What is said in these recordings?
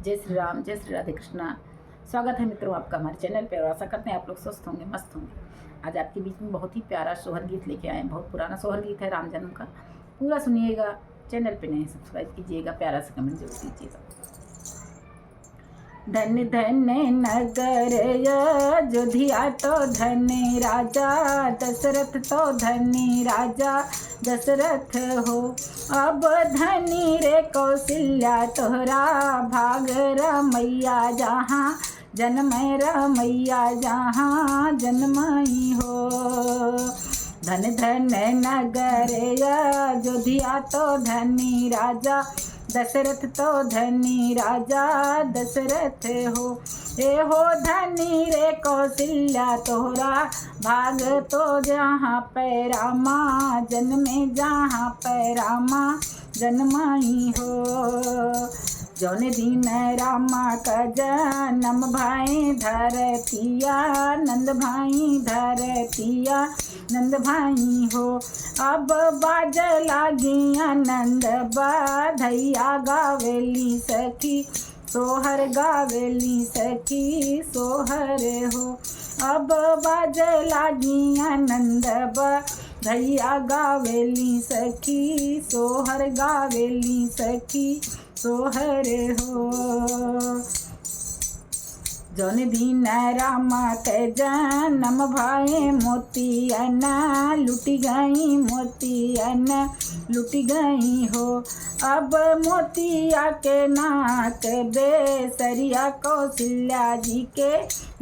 जय श्री राम, जय श्री राधे कृष्णा। स्वागत है मित्रों आपका हमारे चैनल पर और आशा करते हैं आप लोग स्वस्थ होंगे, मस्त होंगे। आज आपके बीच में बहुत ही प्यारा सोहर गीत लेके आए हैं। बहुत पुराना सोहर गीत है राम जन्म का। पूरा सुनिएगा। चैनल पे नए सब्सक्राइब कीजिएगा, प्यारा सा कमेंट जरूर कीजिएगा। धन धन नगर अयोध्या तो धनी राजा दशरथ, तो धनी राजा दशरथ हो। अब धनी रे कौशल्या तोहरा भाग रमैया, जहाँ जन्म रमैया जहाँ जन्मई हो। धन धन नगर अयोध्या तो धनी राजा दशरथ, तो धनी राजा दशरथ हो। ए हो धनी रे कौशल्या तोहरा भाग, तो जहाँ पे रामा जन्मे, जहाँ पे रामा जन्मई हो। जौन दिन रामा का जन्म भाई धरतिया, नंद भाई धरतिया नंद भाई हो। अब बाज लागी आनंद बधैया, गावेली सखी सोहर, गावेली सखी सोहर हो। अब बाज लागी आनंद बधैया, गावेली सखी सोहर, गावेली सखी सोहर हो। जौन दिन रामा के जन्म भाई मोतियन लुटी गई, मोतियन लुटी गई हो। अब मोतिया के नाक बेसरिया कौशल्या जी के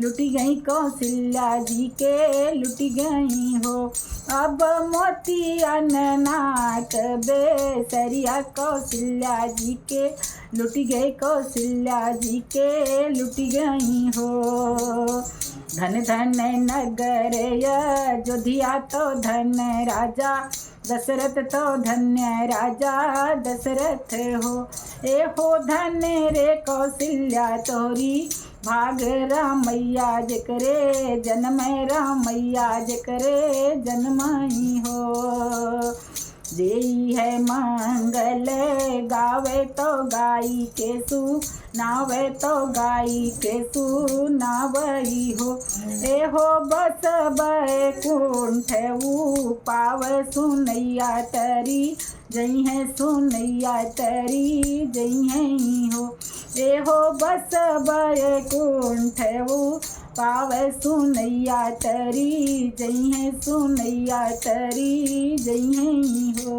लुटी गई, कौशल्या जी के लुटी गई हो। अब मोतियन नाक बेसरिया कौशल्या जी के लुटी गई, कौशल्या जी के लुटी गई हो। धन धन नगर अयोध्या तो धन राजा दशरथ, तो धन्य राजा दशरथ हो। ए हो धन रे कौशल्या तोरी भाग रामैया, जकरे जन्म रामैया जकरे जन्मई हो। जेई है मंगल गावे तो गाई के सु नावे, तो गाई के सु नावई हो। ए हो बस बैकुंठ पाव सुनैया तरी, जई है सुनैया तरी जई है हो। ए हो बस बैकुंठ पाव सुनैया तरी, जई है सुनैया तरी जई है हो।